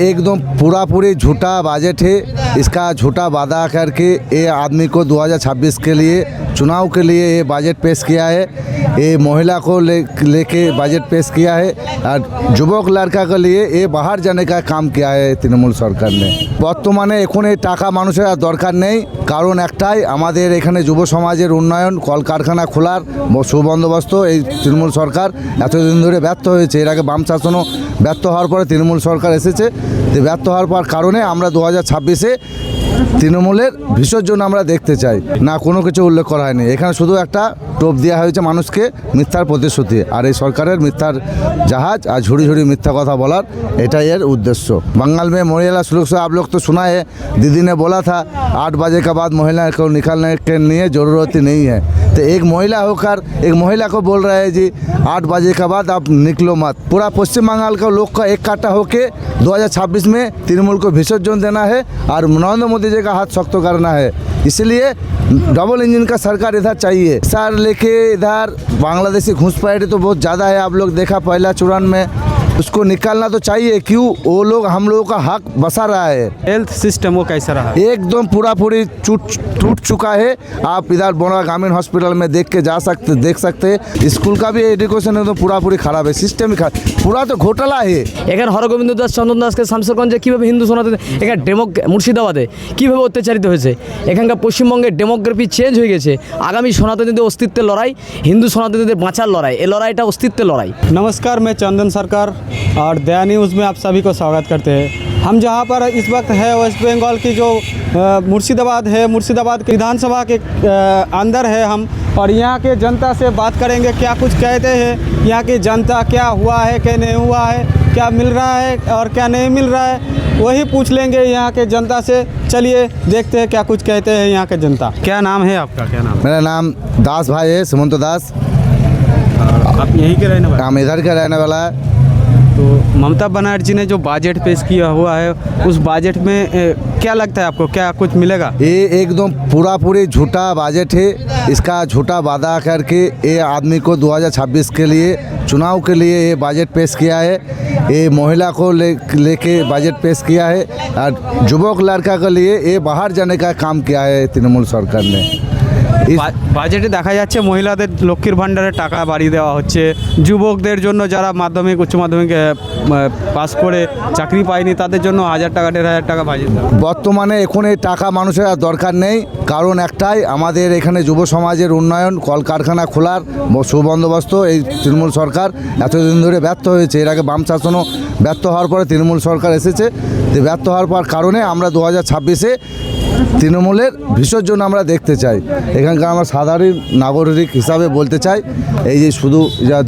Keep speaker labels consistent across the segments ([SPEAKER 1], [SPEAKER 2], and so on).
[SPEAKER 1] एकदम पूरा पूरी झूठा बजट है। इसका झूठा वादा करके ये आदमी को 2026 के लिए चुनाव के लिए ये बजट पेश किया है। ये महिला को लेके बजट पेश किया है और যুবক लड़का के लिए ये बाहर जाने का काम किया है তৃণমূল সরকার ने। বর্তমানে এখন এই টাকা মানুষের আর দরকার নেই, কারণ একটাই আমাদের এখানে যুব সমাজের উন্নয়ন, কলকারখানা খোলার সুবন্দোবস্ত এই তৃণমূল সরকার এতদিন ধরে ব্যর্থ হয়েছে। এর আগে বাম শাসনও ব্যর্থ হওয়ার পরে তৃণমূল সরকার এসেছে। ব্যর্থ হওয়ার পর কারণে আমরা 2026-এ তৃণমূলের বিসর্জন আমরা দেখতে চাই না, কোনো কিছু উল্লেখ করা হয়নি। এখানে শুধু একটা টোপ দেওয়া হয়েছে মানুষকে মিথ্যার প্রতিশ্রুতি, আর এই সরকারের মিথ্যার জাহাজ আর ঝুড়ি ঝুড়ি মিথ্যা কথা বলার এটাই এর उद्देश्य। बंगाल में महिला सुरक्षा आप लोग तो सुना है, दीदी ने बोला था 8 बजे के बाद महिला को निकालने के लिए ज़रूरत ही नहीं है। तो एक महिला होकर एक महिला को बोल रहा है जी 8 बजे के बाद आप निकलो मत। पूरा पश्चिम बंगाल का लोग का एक काटा होके 2026 में तृणमूल को विसर्जन देना है और नरेंद्र मोदी जी का हाथ सख्त करना है। इसलिए डबल इंजन का सरकार इधर चाहिए। सर लेके इधर बांग्लादेशी घुसपैठ तो बहुत ज़्यादा है, आप लोग देखा पहला चुनाव में, उसको निकालना तो चाहिए। क्यों? वो लोग हम लोगों का हक बसा रहा है।
[SPEAKER 2] हेल्थ सिस्टम वो कैसा रहा?
[SPEAKER 1] एकदम पूरा पूरी टूट चुका है। आप इधर बोरा ग्रामीण हॉस्पिटल में देख सकते हैं। स्कूल का भी एजुकेशन एकदम पूरा पूरी खराब है, सिस्टम ही खराब, पूरा तो घोटाला है।
[SPEAKER 3] এখানে হরগোবিন্দ দাস চন্দন দাসকে শামসেরগঞ্জে কীভাবে হিন্দু সনাতন, এখানে মুর্শিদাবাদে কীভাবে অত্যাচারিত হয়েছে। এখানকার পশ্চিমবঙ্গের ডেমোগ্রাফি চেঞ্জ হয়ে গেছে। আগামী সনাতনীদের অস্তিত্বের লড়াই, হিন্দু সনাতনীদের বাঁচার লড়াই, এই লড়াইটা অস্তিত্বের লড়াই।
[SPEAKER 2] नमस्कार, मैं चंदन सरकार और दया न्यूज़ में आप सभी को स्वागत करते हैं। हम जहां पर इस वक्त है वेस्ट बंगाल की जो मुर्शिदाबाद है, मुर्शिदाबाद के विधानसभा के अंदर है हम, और यहाँ के जनता से बात करेंगे क्या कुछ कहते हैं यहाँ की जनता, क्या हुआ है क्या नहीं हुआ है, क्या मिल रहा है और क्या नहीं मिल रहा है, वही पूछ लेंगे यहाँ के जनता से। चलिए देखते हैं क्या कुछ कहते हैं यहाँ के जनता। क्या नाम है आपका? क्या नाम?
[SPEAKER 1] मेरा नाम दास भाई है, सुमंत दास।
[SPEAKER 2] आप यहीं के रहने वाले?
[SPEAKER 1] हम इधर का रहने वाला है।
[SPEAKER 2] तो ममता बनर्जी ने जो बजट पेश किया हुआ है, उस बजट में क्या लगता है आपको, क्या कुछ मिलेगा?
[SPEAKER 1] ये एकदम पूरा पूरी झूठा बजट है। इसका झूठा वादा करके ये आदमी को 2026 के लिए चुनाव के लिए ये बजट पेश किया है। ये महिला को लेके बजट पेश किया है और যুবক लड़का के लिए ये बाहर जाने का काम किया है तृणमूल सरकार ने।
[SPEAKER 2] বাজেটে দেখা যাচ্ছে মহিলাদের লক্ষ্মীর ভাণ্ডারে টাকা বাড়িয়ে দেওয়া হচ্ছে, যুবকদের জন্য যারা মাধ্যমিক উচ্চ মাধ্যমিক পাস করে চাকরি পায়নি তাদের জন্য 1000 টাকা 1500 টাকা বাজেট দেওয়া।
[SPEAKER 1] বর্তমানে এখন এই টাকা মানুষের আর দরকার নেই, কারণ একটাই আমাদের এখানে যুব সমাজের উন্নয়ন, কলকারখানা খোলার সুবন্দোবস্ত এই তৃণমূল সরকার এতদিন ধরে ব্যর্থ হয়েছে। এর আগে বাম শাসনও ব্যর্থ হওয়ার পরে তৃণমূল সরকার এসেছে। ব্যর্থ হওয়ার পর কারণে আমরা 2026-এ তৃণমূলের বিসর্জন আমরা দেখতে চাই। এখানকার আমরা সাধারণ নাগরিক হিসাবে বলতে চাই, এই যে শুধু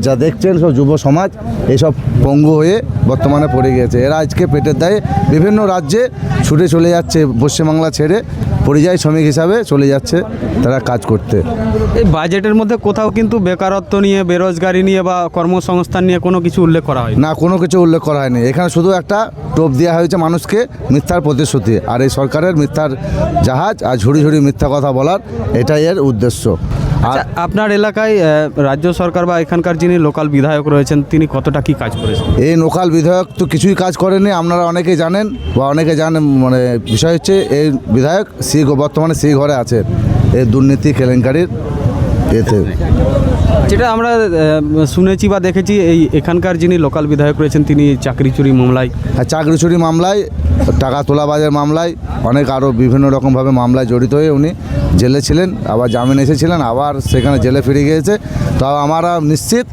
[SPEAKER 1] যা দেখছেন সব যুব সমাজ এইসব পঙ্গু হয়ে বর্তমানে পড়ে গিয়েছে। এরা আজকে পেটের দায়ে বিভিন্ন রাজ্যে ছুটে চলে যাচ্ছে, পশ্চিমবাংলা ছেড়ে পরিযায়ী শ্রমিক হিসাবে চলে যাচ্ছে তারা কাজ করতে।
[SPEAKER 2] এই বাজেটের মধ্যে কোথাও কিন্তু বেকারত্ব নিয়ে, বেরোজগারি নিয়ে বা কর্মসংস্থান নিয়ে কোনো কিছু উল্লেখ করা হয়
[SPEAKER 1] না, কোনো কিছু উল্লেখ করা হয়নি। এখানে শুধু একটা টোপ দেওয়া হয়েছে মানুষকে মিথ্যার প্রতিশ্রুতি, আর এই সরকারের মিথ্যার জাহাজ আর ঝুড়ি ঝুড়ি মিথ্যা কথা বলার এটাই এর উদ্দেশ্য। আর
[SPEAKER 2] আপনার এলাকায় রাজ্য সরকার বা এখানকার যিনি লোকাল বিধায়ক রয়েছেন তিনি কতটা কি কাজ করেছেন?
[SPEAKER 1] এই লোকাল বিধায়ক তো কিছুই কাজ করেনি, আপনারা অনেকেই জানেন বা অনেকে জানেন। মানে বিষয় হচ্ছে এই বিধায়ক বর্তমানে সেই ঘরে আছে এই দুর্নীতি কেলেঙ্কারির এতে।
[SPEAKER 2] যেটা আমরা শুনেছি বা দেখেছি, এখানকার যিনি লোকাল বিধায়ক রয়েছেন তিনি চাকরি চুরি মামলায়,
[SPEAKER 1] চাকরি চুরি মামলায়, টাকা তোলাবাজের মামলায়, অনেক আরও বিভিন্ন রকমভাবে মামলায় জড়িত হয়ে উনি জেলে ছিলেন, আবার জামিন এসেছিলেন, আবার সেখানে জেলে ফিরে গিয়েছে। তো আমরা নিশ্চিত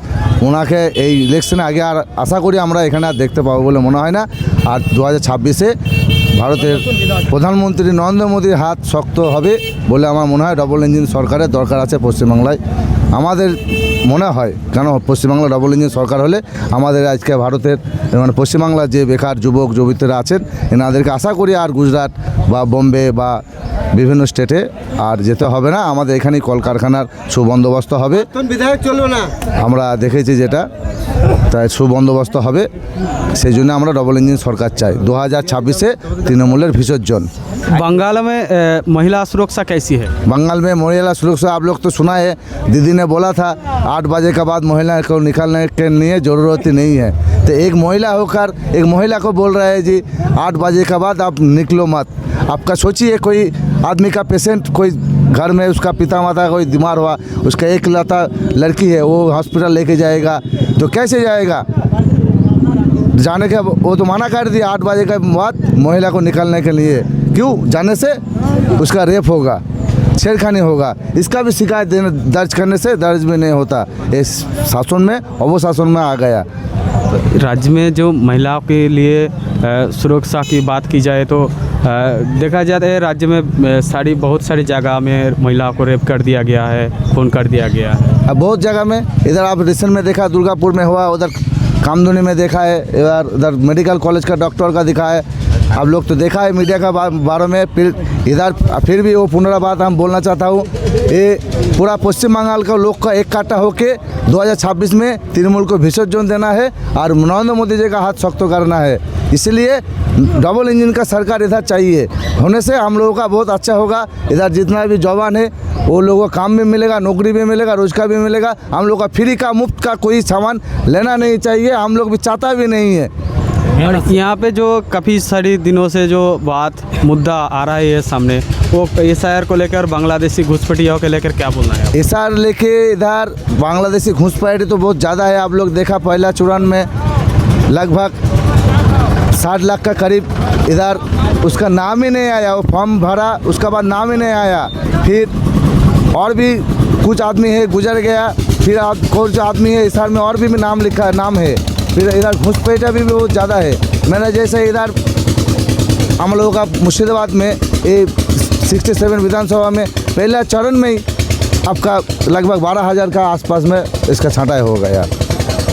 [SPEAKER 1] ওনাকে এই ইলেকশনে আগে আর আশা করি আমরা এখানে আর দেখতে পাবো বলে মনে হয় না। আর 2026-এ ভারতের প্রধানমন্ত্রী নরেন্দ্র মোদীর হাত শক্ত হবে বলে আমার মনে হয়। ডবল ইঞ্জিন সরকারের দরকার আছে পশ্চিমবাংলায়, আমাদের মনে হয়। কেন পশ্চিমবাংলা ডবল ইঞ্জিন সরকার হলে আমাদের আজকে ভারতের মানে পশ্চিমবাংলার যে বেকার যুবক যুবতীরা আছেন এনাদেরকে আশা করি আর গুজরাট বা বোম্বে বা বিভিন্ন স্টেটে আর যেতে হবে না, আমাদের এখানেই কলকারখানার সুবন্দোবস্ত হবে।
[SPEAKER 4] বিধায়ক চলবে না,
[SPEAKER 1] আমরা দেখেছি যেটা তাই সুবন্দোবস্ত হবে, সেই জন্য আমরা ডবল ইঞ্জিন সরকার চাই। 2026-এ তৃণমূলের বিসর্জন।
[SPEAKER 2] बंगाल में महिला सुरक्षा कैसी है?
[SPEAKER 1] बंगाल में महिला सुरक्षा आप लोग तो सुना है, दीदी ने बोला था 8 बजे के बाद महिला को निकालने के लिए ज़रूरत ही नहीं है। तो एक महिला होकर एक महिला को बोल रहा है जी 8 बजे के बाद आप निकलो मत। आपका सोचिए कोई आदमी का पेशेंट, कोई घर में उसका पिता माता कोई बीमार हुआ, उसका एक लता लड़की है, वो हॉस्पिटल लेके जाएगा तो कैसे जाएगा? जाने के वो तो मना कर दिया 8 बजे के बाद महिला को निकालने के लिए। क्यों? जाने से उसका रेप होगा, छेड़खानी होगा। इसका भी शिकायत दर्ज करने से दर्ज भी नहीं होता। इस शासन में अवशासन में आ गया।
[SPEAKER 2] राज्य में जो महिलाओं के लिए सुरक्षा की बात की जाए तो देखा जाता है राज्य में बहुत सारी जगह में महिलाओं को रेप कर दिया गया है, खून कर दिया गया है।
[SPEAKER 1] अब बहुत जगह में, इधर आप रिसेंट में देखा दुर्गापुर में हुआ, उधर कामदुनी में देखा है, इधर मेडिकल कॉलेज का डॉक्टर का दिखा है। आप लोग तो देखा है मीडिया का बारे में। फिर भी वो पुनराबाद हम बोलना चाहता हूँ, ये पूरा पश्चिम बंगाल का लोग का एक काटा होके 2026 में तृणमूल को विसर्जन देना है और नरेंद्र मोदी जी का हाथ सख्त करना है। इसलिए डबल इंजन का सरकार इधर चाहिए। होने से हम लोगों का बहुत अच्छा होगा। इधर जितना भी जवान है वो लोगों को काम भी मिलेगा, नौकरी भी मिलेगा, रोजगार भी मिलेगा। हम लोग का फ्री का मुफ्त का कोई सामान लेना नहीं चाहिए, हम लोग भी चाहता भी नहीं है।
[SPEAKER 2] और यहाँ पे जो काफ़ी सारी दिनों से जो मुद्दा आ रहा है सामने, वो SIR को लेकर बांग्लादेशी घुसपैठियों को लेकर क्या बोलना है?
[SPEAKER 1] SIR लेके इधर बांग्लादेशी घुसपैठ तो बहुत ज़्यादा है। आप लोग देखा पहला चरण में लगभग 60 लाख का करीब इधर उसका नाम ही नहीं आया। वो फॉर्म भरा, उसका बाद नाम ही नहीं आया। फिर और भी कुछ आदमी है गुजर गया, फिर कुछ आदमी है SIR में और भी नाम लिखा है, नाम है। फिर इधर घुसपैठा भी बहुत ज़्यादा है। मैंने जैसे इधर हम लोगों का मुर्शिदाबाद में ये 67 विधानसभा में पहला चरण में ही आपका लगभग 12,000 का आसपास में इसका छांटाई हो गया।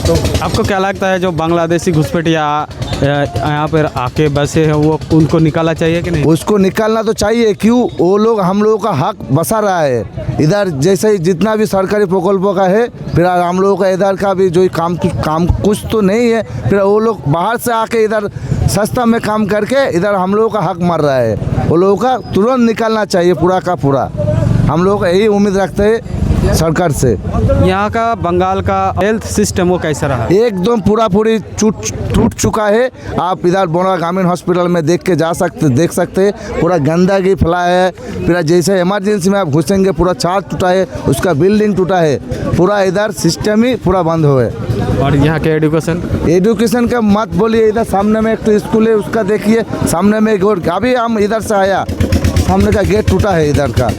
[SPEAKER 2] तो आपको क्या लगता है जो बांग्लादेशी घुसपैठिया यहाँ पर आके बसे हैं, वो उनको निकाला चाहिए कि नहीं?
[SPEAKER 1] उसको निकालना तो चाहिए। क्यों? वो लोग हम लोगों का हक बसा रहा है। इधर जैसे ही जितना भी सरकारी प्रकल्पों का है, फिर हम लोगों का इधर का भी जो काम कुछ तो नहीं है, फिर वो लोग बाहर से आके इधर सस्ता में काम करके इधर हम लोगों का हक मार रहा है। वो लोगों का तुरंत निकालना चाहिए पूरा का पूरा। हम लोग यही उम्मीद रखते हैं सरकार से।
[SPEAKER 2] यहाँ का बंगाल का हेल्थ सिस्टम वो कैसा रहा?
[SPEAKER 1] एकदम पूरी टूट चुका है। आप इधर बोना ग्रामीण हॉस्पिटल में देख सकते हैं पूरा गंदगी फैला है। फिर जैसे इमरजेंसी में आप घुसेंगे पूरा छात टूटा है, उसका बिल्डिंग टूटा है, पूरा इधर सिस्टम ही पूरा बंद हुआ है।
[SPEAKER 2] और यहाँ के एजुकेशन
[SPEAKER 1] का मत बोलिए। इधर सामने में एक तो स्कूल है, उसका देखिए सामने में अभी हम इधर से आया, सामने का गेट टूटा है। इधर का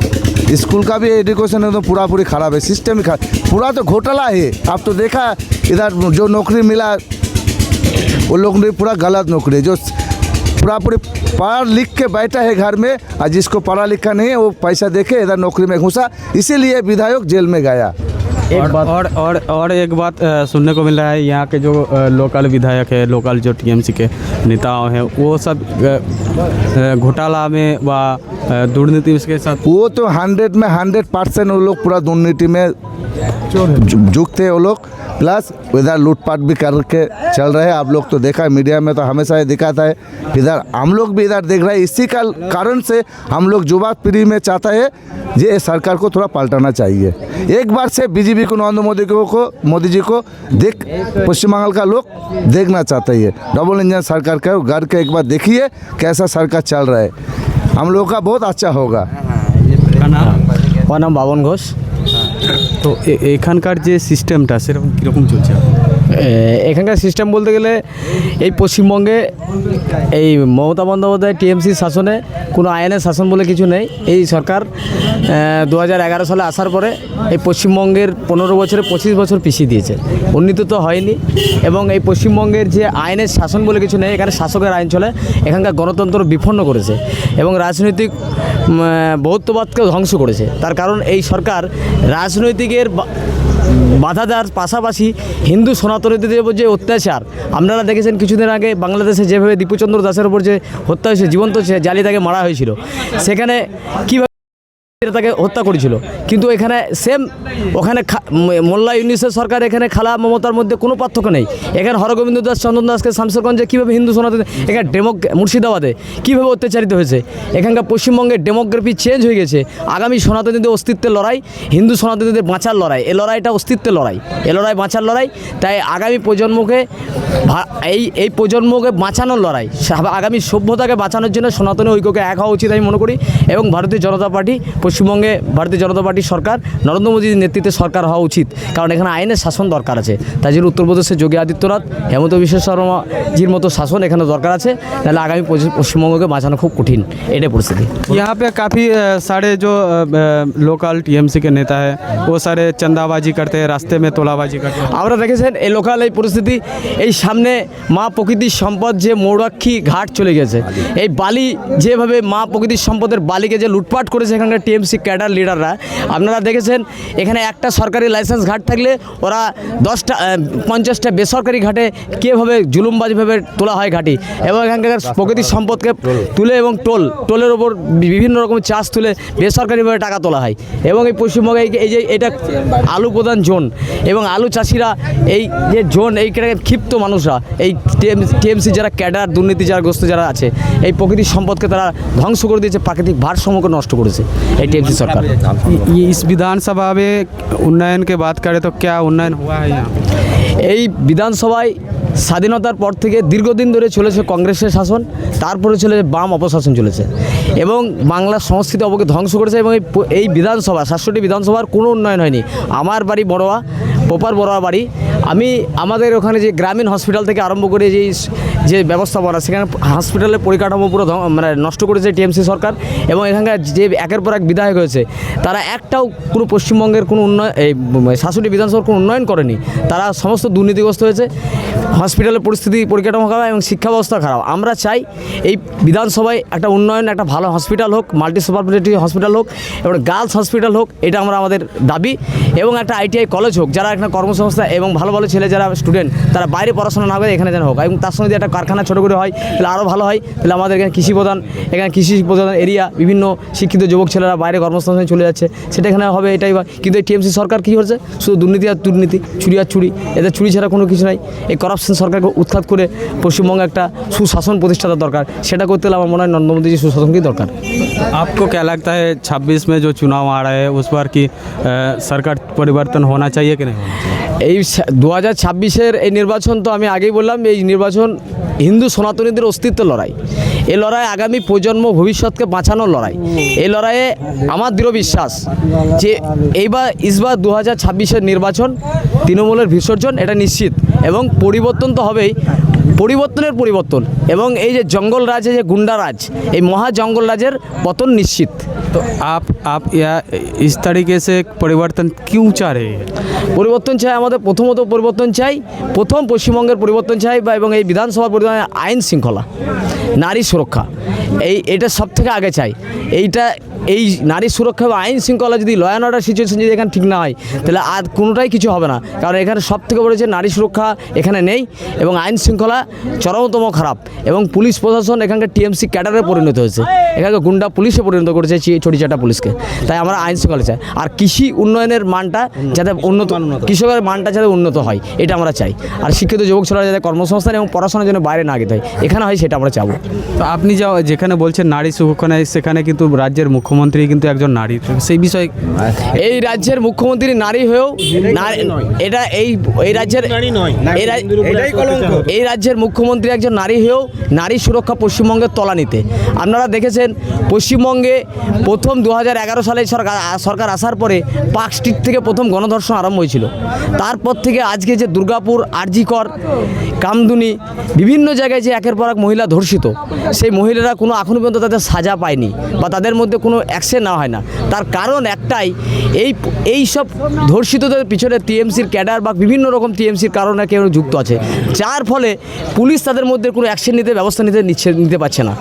[SPEAKER 1] स्कूल का भी एजुकेशन एकदम पूरी ख़राब है, सिस्टम ही पूरा तो घोटाला है। आप तो देखा इधर जो नौकरी मिला वो लोग ने पूरा गलत नौकरी, जो पूरी पढ़ा लिख के बैठा है घर में, और जिसको पढ़ा लिखा नहीं है वो पैसा देके इधर नौकरी में घुसा, इसीलिए विधायक जेल में गया।
[SPEAKER 2] और एक बात सुनने को मिल रहा है, यहाँ के जो लोकल विधायक है, लोकल जो TMC के नेताओं हैं, वो सब घोटाला में व दुर्नीति के साथ।
[SPEAKER 1] वो तो 100 में 100% वो लोग पूरा दुर्नीति में झुकते हैं वो लोग। प्लस इधर लूटपाट भी करके चल रहे हैं। आप लोग तो देखा है मीडिया में तो हमेशा ये दिखाता है। इधर हम लोग भी इधर देख रहे हैं। इसी का कारण से हम लोग युवा पीढ़ी में चाहता है ये सरकार को थोड़ा पलटाना चाहिए। एक बार से बीजेपी को नरेंद्र मोदी जी को देख पश्चिम बंगाल का लोग देखना चाहता है। डबल इंजन सरकार का घर के एक बार देखिए कैसा सरकार चल रहा है, हम लोग का बहुत अच्छा होगा।
[SPEAKER 3] আমার নাম বাবন ঘোষ।
[SPEAKER 2] তো এখানকার যে সিস্টেমটা সেরকম কীরকম চলছে?
[SPEAKER 3] এখানকার সিস্টেম বলতে গেলে এই পশ্চিমবঙ্গে এই মমতা বন্দ্যোপাধ্যায় TMC শাসনে কোনো আইনের শাসন বলে কিছু নেই। এই সরকার 2011 সালে আসার পরে এই পশ্চিমবঙ্গের 15 বছরে 25 বছর পিছিয়ে দিয়েছে, উন্নীত তো হয়নি। এবং এই পশ্চিমবঙ্গের যে আইনের শাসন বলে কিছু নেই, এখানে শাসকের আইন চলে। এখানকার গণতন্ত্র বিপন্ন করেছে এবং রাজনৈতিক বহুত্ববাদকে ধ্বংস করেছে। তার কারণ এই সরকার রাজনৈতিকের বাধা দেওয়ার পাশাপাশি হিন্দু সনাতনীদের উপর যে অত্যাচার আপনারা দেখেছেন কিছুদিন আগে বাংলাদেশে যেভাবে দীপুচন্দ্র দাসের উপর যে হত্যা হয়েছে, জীবন্ত জালি তাকে মারা হয়েছিল, সেখানে কীভাবে তাকে হত্যা করেছিল, কিন্তু এখানে সেম ওখানে মোল্লা ইউনিসের সরকার, এখানে খালা মমতার মধ্যে কোনো পার্থক্য নেই। এখানে হরগোবিন্দ দাস চন্দন দাসকে শামসেরগঞ্জে কীভাবে হিন্দু সনাতন, এখানে মুর্শিদাবাদে কীভাবে অত্যাচারিত হয়েছে। এখানকার পশ্চিমবঙ্গের ডেমোগ্রাফি চেঞ্জ হয়ে গেছে। আগামী সনাতনীদের অস্তিত্বের লড়াই, হিন্দু সনাতনীদের বাঁচার লড়াই, এই লড়াইটা অস্তিত্বের লড়াই, এ লড়াই বাঁচার লড়াই। তাই আগামী প্রজন্মকে এই প্রজন্মকে বাঁচানোর লড়াই, আগামী সভ্যতাকে বাঁচানোর জন্য সনাতনী ঐক্যকে এক হওয়া উচিত আমি মনে করি। এবং ভারতীয় জনতা পার্টি, পশ্চিমবঙ্গে ভারতীয় জনতা পার্টির সরকার, নরেন্দ্র মোদীর নেতৃত্বে সরকার হওয়া উচিত, কারণ এখানে আইনের শাসন দরকার আছে। তাই জন্য উত্তরপ্রদেশে যোগী আদিত্যনাথ, হেমন্ত বিশ্ব শর্মাজির মতো শাসন এখানে দরকার আছে, তাহলে আগামী পশ্চিমবঙ্গকে বাঁচানো খুব কঠিন, এটাই পরিস্থিতি।
[SPEAKER 2] यहाँ पे काफ़ी सारे जो लोकल टीएमसी के नेता है वो सारे चंदाबाजी करते हैं, रास्ते में तोलाबाजी करते हैं।
[SPEAKER 3] আমরা দেখেছেন এই লোকাল এই পরিস্থিতি, এই সামনে মা প্রকৃতির সম্পদ যে মৌরাক্ষী ঘাট চলে গেছে, এই বালি যেভাবে মা প্রকৃতির সম্পদের বালিকে যে লুটপাট করেছে এখানকার টিএমসি ক্যাডার লিডাররা, আপনারা দেখেছেন এখানে একটা সরকারি লাইসেন্স ঘাট থাকলে ওরা 50টা বেসরকারি ঘাটে কীভাবে জুলুমবাজিভাবে তোলা হয় ঘাটি, এবং এখানকার প্রকৃতির সম্পদকে তুলে এবং টোলের ওপর বিভিন্ন রকম চাষ তুলে বেসরকারিভাবে টাকা তোলা হয়। এবং এই পশ্চিমবঙ্গে এই যে এটা আলু প্রধান জোন, এবং আলু চাষিরা এই যে জোন, এই ক্ষিপ্ত মানুষরা, এই টিএমসি যারা ক্যাডার দুর্নীতি যারা গ্রস্ত যারা আছে, এই প্রকৃতির সম্পদকে তারা ধ্বংস করে দিয়েছে, প্রাকৃতিক ভারসাম্যকে নষ্ট করেছে এই টিএমসি সরকার।
[SPEAKER 2] ये इस विधानसभा में उन्नयन के बात करें तो क्या उन्नयन हुआ है यहाँ?
[SPEAKER 3] এই বিধানসভায় স্বাধীনতার পর থেকে দীর্ঘদিন ধরে চলেছে কংগ্রেসের শাসন, তারপরে চলেছে বাম অপশাসন চলেছে, এবং বাংলার সংস্কৃতি অবকে ধ্বংস করেছে। এবং এই বিধানসভা 67টি বিধানসভার কোনো উন্নয়ন হয়নি। আমার বাড়ি বড়োয়া, প্রপার বড়োয়া বাড়ি। আমি আমাদের ওখানে যে গ্রামীণ হসপিটাল থেকে আরম্ভ করে যে ব্যবস্থাপনা, সেখানে হসপিটালের পরিকাঠামো পুরো মানে নষ্ট করেছে টিএমসি সরকার। এবং এখানকার যে একের পর এক বিধায়ক হয়েছে, তারা একটাও কোনো পশ্চিমবঙ্গের কোনো উন্নয়ন, এই 67টি বিধানসভার কোনো উন্নয়ন করেনি। তারা সমস্ত দুর্নীতিগ্রস্ত হয়েছে। হসপিটালের পরিস্থিতি, পরিকাঠামো খারাপ এবং শিক্ষা ব্যবস্থা খারাপ। আমরা চাই এই বিধানসভায় একটা উন্নয়ন, একটা ভালো হসপিটাল হোক, মাল্টি সুপারস্পেশালিটি হসপিটাল হোক, এবং গার্লস হসপিটাল হোক, এটা আমাদের দাবি। এবং একটা আইটিআই কলেজ হোক, যারা এখানে কর্মসংস্থা এবং ভালো ভালো ছেলে যারা স্টুডেন্ট, তারা বাইরে পড়াশোনা না করে এখানে যেন হোক। এবং তার সঙ্গে যদি একটা কারখানা ছোটো করে হয় তাহলে আরও ভালো হয়। তাহলে আমাদের এখানে কৃষি প্রধান এরিয়া, বিভিন্ন শিক্ষিত যুবক ছেলেরা বাইরে কর্মসংস্থানে চলে যাচ্ছে, সেটা এখানে হবে, এটাই। কিন্তু এই টিএমসি সরকার কী হচ্ছে, শুধু দুর্নীতি আর দুর্নীতি, চুরি আর চুরি, এদের চুরি ছাড়া কোনো কিছু নাই। এই করাপশন সরকারকে উৎখাত করে পশ্চিমবঙ্গে একটা সুশাসন প্রতিষ্ঠাতা দরকার। সেটা করতে হলে আমার মনে হয় নরেন্দ্র মোদীজির সুশাসনকেই দরকার।
[SPEAKER 2] आपको क्या लगता है 26 में जो चुनाव आ रहा है उस पर कि सरकार परिवर्तन होना चाहिए कि नहीं होना चाहिए?
[SPEAKER 3] এই 2026-এর এই নির্বাচন, তো আমি আগেই বললাম, এই নির্বাচন হিন্দু সনাতনীদের অস্তিত্বের লড়াই। এই লড়াই আগামী প্রজন্ম ভবিষ্যৎকে বাঁচানোর লড়াই। এই লড়াইয়ে আমার দৃঢ় বিশ্বাস যে ইসবার 2026-এর নির্বাচন তৃণমূলের বিসর্জন, এটা নিশ্চিত। এবং পরিবর্তন তো হবেই, পরিবর্তনের পরিবর্তন। এবং এই যে জঙ্গল রাজে যে গুন্ডারাজ, এই মহা জঙ্গল রাজের পতন নিশ্চিত।
[SPEAKER 2] तो आप या इस तरीके से परिवर्तन क्यों चाह रहे हैं?
[SPEAKER 3] পরিবর্তন চাই আমাদের, প্রথমত পরিবর্তন চাই, প্রথম পশ্চিমবঙ্গের পরিবর্তন চাই, এবং এই বিধানসভার পরিবর্তন, আইন শৃঙ্খলা, নারী সুরক্ষা, এটা সব থেকে আগে চাই। এই নারী সুরক্ষা বা আইন শৃঙ্খলা যদি ল অ্যান্ড অর্ডার সিচুয়েশন যদি এখানে ঠিক না হয়, তাহলে আর কোনোটাই কিছু হবে না। কারণ এখানে সব থেকে বড় যে নারী সুরক্ষা এখানে নেই, এবং আইন শৃঙ্খলা চরমতম খারাপ। এবং পুলিশ প্রশাসন এখানকার টিএমসি ক্যাডারে পরিণত হয়েছে, এখানে গুন্ডা পুলিশে পরিণত করেছে ছড়িচাটা পুলিশকে। তাই আমরা আইন শৃঙ্খলা চাই। আর কৃষি উন্নয়নের মানটা যাতে উন্নত, কৃষকের মানটা যাতে উন্নত হয়, এটা আমরা চাই। আর শিক্ষিত যুবক ছেলেরা যাতে কর্মসংস্থান এবং পড়াশোনার জন্য বাইরে না যেতে হয়, এখানে হয়, সেটা আমরা চাবো।
[SPEAKER 2] তো আপনি যেখানে বলছেন নারী সুরক্ষা, সেখানে কিন্তু রাজ্যের মুখ্যমন্ত্রী কিন্তু একজন নারী, সেই বিষয়ে
[SPEAKER 3] এই রাজ্যের মুখ্যমন্ত্রী নারী হয়েও এটা এই রাজ্যের এই রাজ্যের মুখ্যমন্ত্রী একজন নারী হয়েও নারী সুরক্ষা পশ্চিমবঙ্গের তলানিতে। আপনারা দেখেছেন পশ্চিমবঙ্গে প্রথম 2011 সালে সরকার আসার পরে পার্ক স্ট্রিট থেকে প্রথম গণধর্ষণ আরম্ভ হয়েছিল। তারপর থেকে আজকে যে দুর্গাপুর, আরজিকর, কামদুনি, বিভিন্ন জায়গায় যে একের পর এক মহিলা ধর্ষিত, সেই মহিলারা কোনো এখনও পর্যন্ত তাদের সাজা পায়নি বা তাদের মধ্যে কোনো অ্যাকশন নেওয়া হয় না। তার কারণ একটাই, এই সব ধর্ষিতদের পিছনে টিএমসির ক্যাডার বা বিভিন্ন রকম টিএমসির কারণে কেউ যুক্ত আছে, যার ফলে পুলিশ তাদের মধ্যে কোনো অ্যাকশন ব্যবস্থা নিতে পারছে না।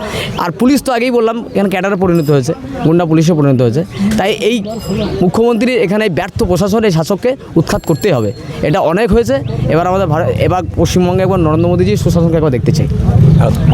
[SPEAKER 3] আর পুলিশ তো আগেই বললাম এখানে ক্যাডারে পরিণত হয়েছে, গুন্ডা পুলিশে পরিণত হয়েছে। তাই এই মুখ্যমন্ত্রী এখানে ব্যর্থ প্রশাসন, এই শাসককে উৎখাত করতেই হবে। এটা অনেক হয়েছে, এবার পশ্চিমবঙ্গে একবার নরেন্দ্র মোদীজি সুশাসনকে একবার দেখতে চাই।